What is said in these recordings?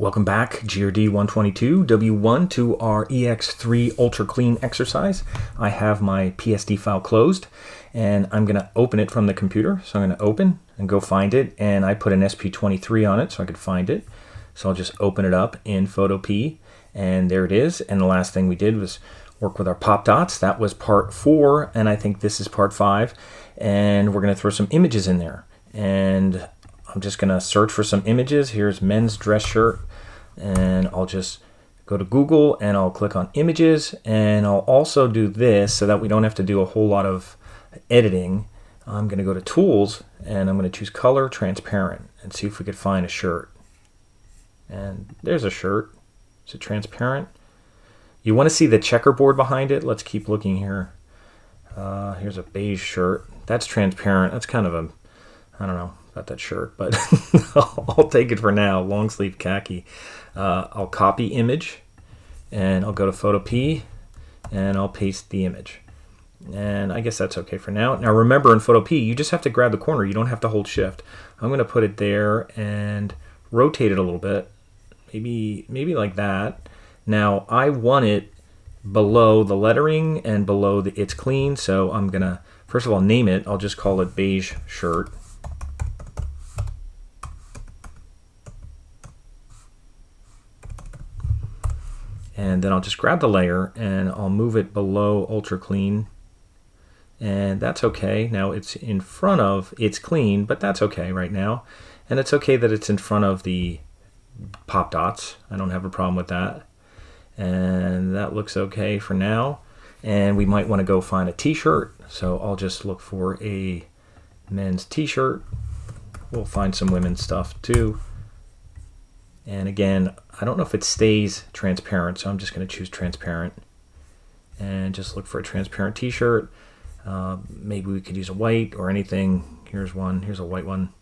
Welcome back, GRD 122, W1 to our ex3 UltraClean exercise. I have my PSD file closed and I'm going to open it from the computer. So I'm going to open and go find it, and I put an SP23 on it so I could find it. So I'll just open it up in Photo P, and there it is. And the last thing we did was work with our pop dots. That was part 4, and I think this is part 5. And we're going to throw some images in there. And I'm just going to search for some images. Here's men's dress shirt. And I'll just go to Google and I'll click on images, and I'll also do this so that we don't have to do a whole lot of editing. I'm going to go to tools and I'm going to choose color transparent and see if we could find a shirt. And there's a shirt. Is it transparent? You want to see the checkerboard behind it? Let's keep looking here. Here's a beige shirt. That's transparent. That's kind of a, I don't know about that shirt, but I'll take it for now. Long sleeve khaki. I'll copy image and I'll go to Photo P and I'll paste the image. And I guess that's okay for now. Now remember, in Photo P, you just have to grab the corner. You don't have to hold shift. I'm going to put it there and rotate it a little bit. Maybe like that. Now I want it below the lettering and below the It's Clean. So I'm going to, first of all, name it. I'll just call it beige shirt. And then I'll just grab the layer and I'll move it below UltraClean. And that's okay. Now it's in front of It's Clean, but that's okay right now. And it's okay that it's in front of the pop dots. I don't have a problem with that. And that looks okay for now. And we might want to go find a t-shirt. So I'll just look for a men's t-shirt. We'll find some women's stuff too. And again, I don't know if it stays transparent, so I'm just going to choose transparent and just look for a transparent t-shirt. Maybe we could use a white or anything. Here's one. Here's a white one.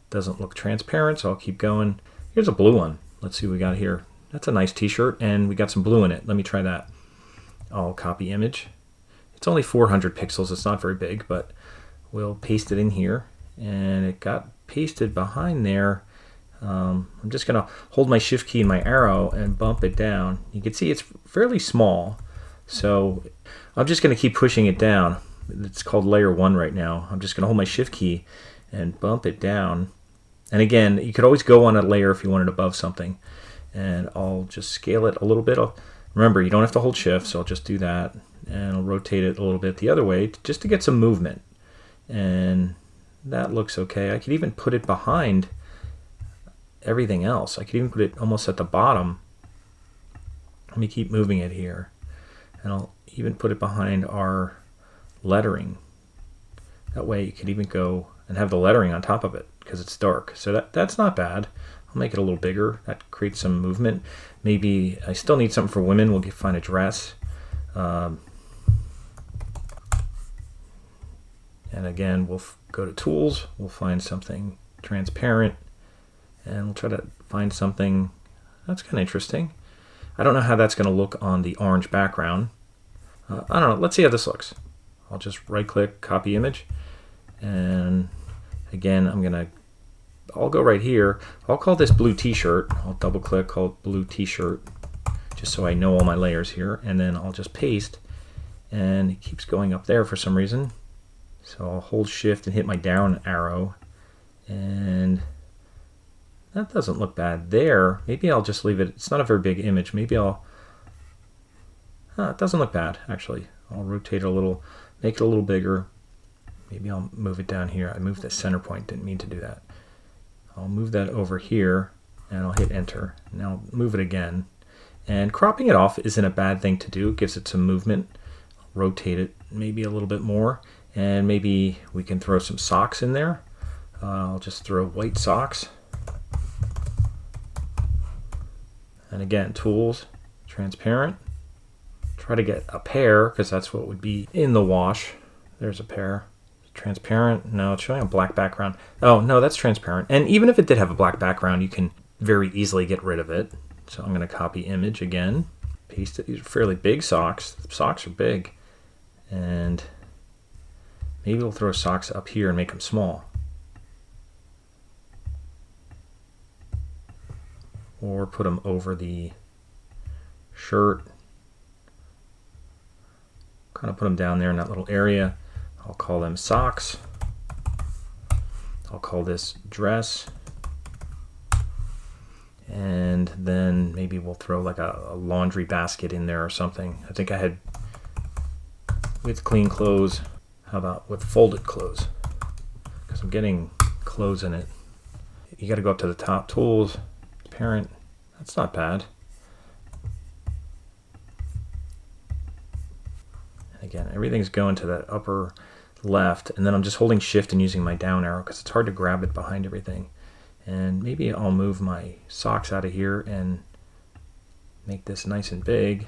Doesn't look transparent, so I'll keep going. Here's a blue one. Let's see what we got here. That's a nice t-shirt, and we got some blue in it. Let me try that. I'll copy image. It's only 400 pixels. It's not very big, but we'll paste it in here. And it got pasted behind there. I'm just going to hold my shift key and my arrow and bump it down. You can see it's fairly small, so I'm just going to keep pushing it down. It's called layer 1 right now. I'm just going to hold my shift key and bump it down. And again, you could always go on a layer if you want it above something. And I'll just scale it a little bit. Remember, you don't have to hold shift, so I'll just do that. And I'll rotate it a little bit the other way just to get some movement. And that looks okay. I could even put it behind everything else. I could even put it almost at the bottom. Let me keep moving it here. And I'll even put it behind our lettering. That way you could even go and have the lettering on top of it because it's dark. So that's not bad. I'll make it a little bigger. That creates some movement. Maybe I still need something for women. We'll find a dress. And again, we'll go to tools. We'll find something transparent. And we'll try to find something that's kind of interesting. I don't know how that's going to look on the orange background. I don't know. Let's see how this looks. I'll just right click, copy image. And again, I'll go right here. I'll call this blue t-shirt. I'll double click, call it blue t-shirt, just so I know all my layers here. And then I'll just paste. And it keeps going up there for some reason. So I'll hold shift and hit my down arrow. And that doesn't look bad there. Maybe I'll just leave it. It's not a very big image. Maybe it doesn't look bad, actually. I'll rotate it a little, make it a little bigger. Maybe I'll move it down here. I moved the center point, didn't mean to do that. I'll move that over here, and I'll hit enter. Now I'll move it again. And cropping it off isn't a bad thing to do. It gives it some movement. I'll rotate it maybe a little bit more, and maybe we can throw some socks in there. I'll just throw white socks. And again, tools, transparent. Try to get a pair because that's what would be in the wash. There's a pair. Transparent. No, it's showing a black background. Oh, no, that's transparent. And even if it did have a black background, you can very easily get rid of it. So I'm going to copy image again. Paste it. These are fairly big socks. The socks are big. And maybe we'll throw socks up here and make them small. or put them over the shirt. Kind of put them down there in that little area. I'll call them socks. I'll call this dress. And then maybe we'll throw like a laundry basket in there or something. I think I had with clean clothes. How about with folded clothes? Because I'm getting clothes in it. You got to go up to the top, tools, parent. That's not bad. Again, everything's going to that upper left, and then I'm just holding shift and using my down arrow because it's hard to grab it behind everything. And maybe I'll move my socks out of here and make this nice and big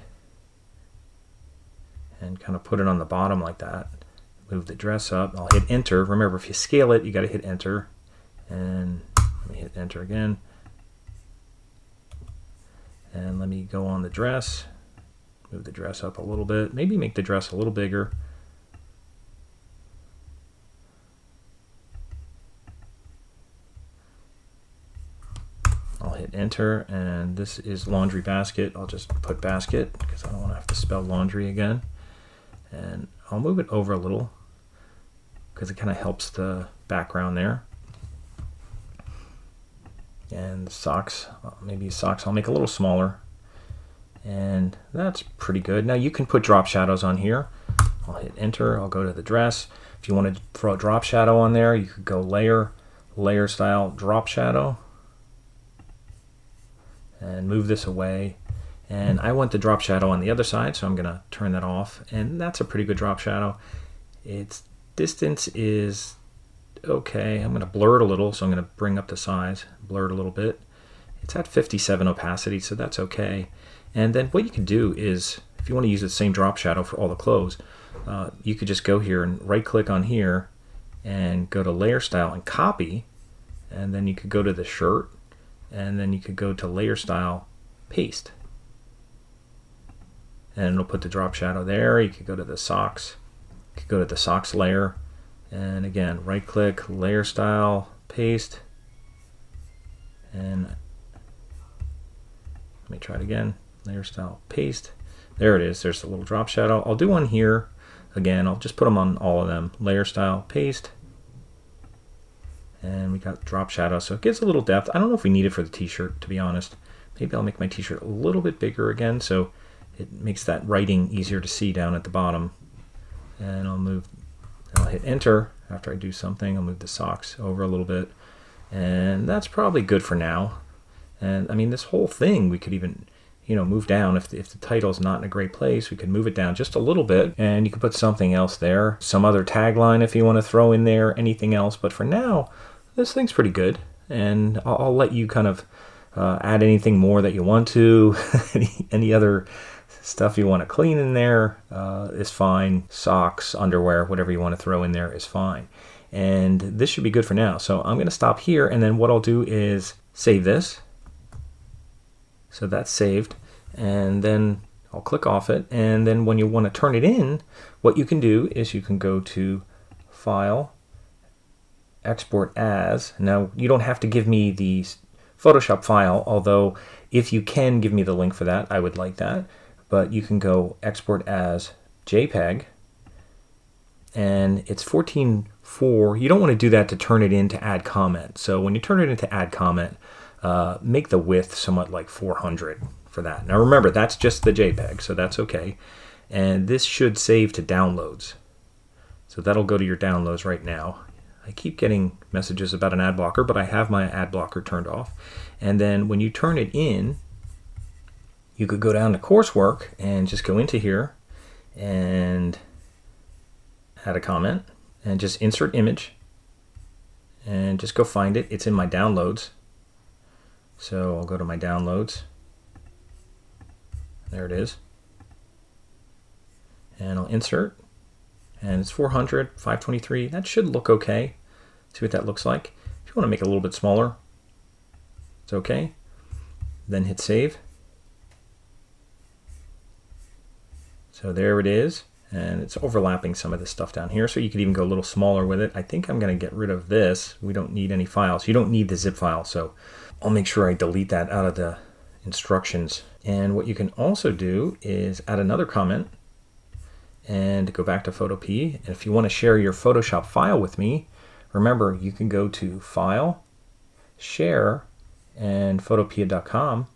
and kind of put it on the bottom like that. Move the dress up. I'll hit enter. Remember, if you scale it, you got to hit enter. And let me hit enter again. And let me go on the dress. Move the dress up a little bit. Maybe make the dress a little bigger. I'll hit enter, and this is laundry basket. I'll just put basket because I don't want to have to spell laundry again. And I'll move it over a little because it kind of helps the background there. And the socks, maybe socks I'll make a little smaller. And that's pretty good. Now you can put drop shadows on here. I'll hit enter. I'll go to the dress. If you want to throw a drop shadow on there, you could go layer style drop shadow. And move this away. And I want the drop shadow on the other side, so I'm going to turn that off. And that's a pretty good drop shadow. Its distance is okay. I'm going to blur it a little, so I'm going to bring up the size, blur it a little bit. It's at 57 opacity, so that's okay. And then what you can do is, if you want to use the same drop shadow for all the clothes, you could just go here and right click on here and go to layer style and copy, and then you could go to the shirt, and then you could go to layer style, paste. And it'll put the drop shadow there. You could go to the socks. You could go to the socks layer. And again, right click, layer style, paste. And let me try it again. Layer style, paste. There it is. There's the little drop shadow. I'll do one here. Again, I'll just put them on all of them. Layer style, paste. And we got drop shadow. So it gives a little depth. I don't know if we need it for the t-shirt, to be honest. Maybe I'll make my t-shirt a little bit bigger again, so it makes that writing easier to see down at the bottom. And I'll hit enter after I do something. I'll move the socks over a little bit. And that's probably good for now. And I mean, this whole thing, we could even, move down. If the title's not in a great place, we could move it down just a little bit. And you could put something else there. Some other tagline if you want to throw in there, anything else. But for now, this thing's pretty good. And I'll let you kind of add anything more that you want to. any other stuff you want to clean in there is fine. Socks, underwear, whatever you want to throw in there is fine. And this should be good for now. So I'm going to stop here, and then what I'll do is save this. So that's saved, and then I'll click off it. And then when you want to turn it in, what you can do is you can go to File, Export As. Now you don't have to give me the Photoshop file, although if you can give me the link for that, I would like that. But you can go Export As JPEG, and it's 14:4. You don't want to do that to turn it in to add comment. So when you turn it into add comment, make the width somewhat like 400 for that. Now remember, that's just the JPEG, so that's okay. And this should save to downloads. So that'll go to your downloads right now. I keep getting messages about an ad blocker, but I have my ad blocker turned off. And then when you turn it in, you could go down to coursework and just go into here and add a comment and just insert image and just go find it. It's in my downloads. So I'll go to my downloads. There it is. And I'll insert. And it's 400, 523. That should look okay. See what that looks like. If you want to make it a little bit smaller, it's okay. Then hit save. So there it is. And it's overlapping some of this stuff down here. So you could even go a little smaller with it. I think I'm going to get rid of this. We don't need any files. You don't need the zip file. So I'll make sure I delete that out of the instructions. And what you can also do is add another comment and go back to Photopea. And if you want to share your Photoshop file with me, remember you can go to File, Share, and photopea.com.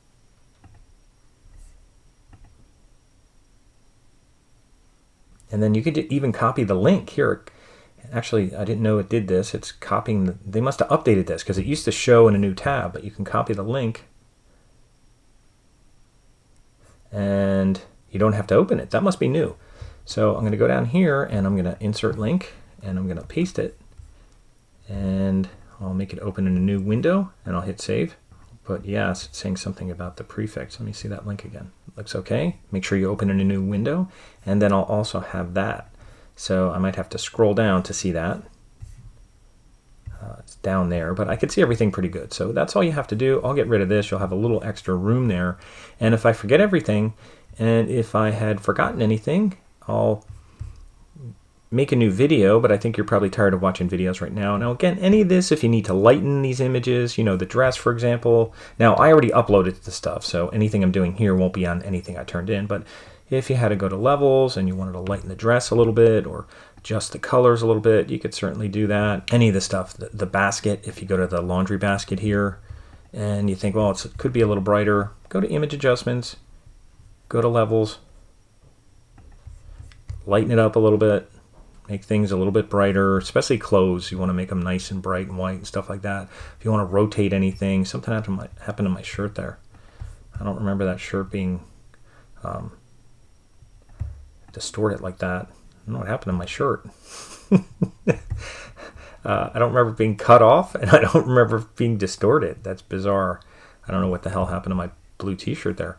And then you could even copy the link here. Actually, I didn't know it did this. It's copying. They must have updated this because it used to show in a new tab, but you can copy the link and you don't have to open it. That must be new. So I'm going to go down here and I'm going to insert link and I'm going to paste it and I'll make it open in a new window and I'll hit save. But yes, it's saying something about the prefix. Let me see that link again. Looks okay. Make sure you open in a new window, and then I'll also have that. So I might have to scroll down to see that. It's down there, but I can see everything pretty good. So that's all you have to do. I'll get rid of this. You'll have a little extra room there. And if I forget everything, and if I had forgotten anything, I'll make a new video, but I think you're probably tired of watching videos right now. Now again, any of this, if you need to lighten these images, you know, the dress, for example. Now I already uploaded the stuff, so anything I'm doing here won't be on anything I turned in, but if you had to go to levels and you wanted to lighten the dress a little bit or adjust the colors a little bit, you could certainly do that. Any of the stuff, the basket, if you go to the laundry basket here and you think, well, it could be a little brighter, go to image adjustments, go to levels, lighten it up a little bit, make things a little bit brighter, especially clothes. You want to make them nice and bright and white and stuff like that. If you want to rotate anything, something happened to my shirt there. I don't remember that shirt being distorted like that. I don't know what happened to my shirt. I don't remember being cut off, and I don't remember being distorted. That's bizarre. I don't know what the hell happened to my blue t-shirt there.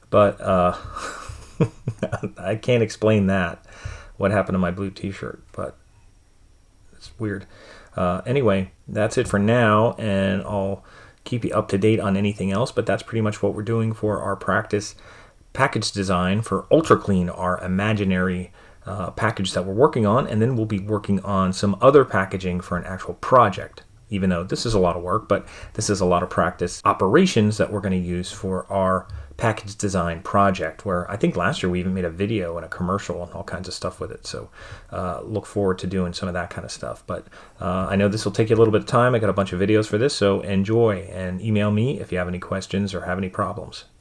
But I can't explain that. What happened to my blue t-shirt, but it's weird. Anyway, that's it for now, and I'll keep you up to date on anything else, but that's pretty much what we're doing for our practice package design for UltraClean, our imaginary package that we're working on, and then we'll be working on some other packaging for an actual project. Even though this is a lot of work, but this is a lot of practice operations that we're going to use for our package design project, where I think last year we even made a video and a commercial and all kinds of stuff with it. So look forward to doing some of that kind of stuff. But I know this will take you a little bit of time. I got a bunch of videos for this, so enjoy and email me if you have any questions or have any problems.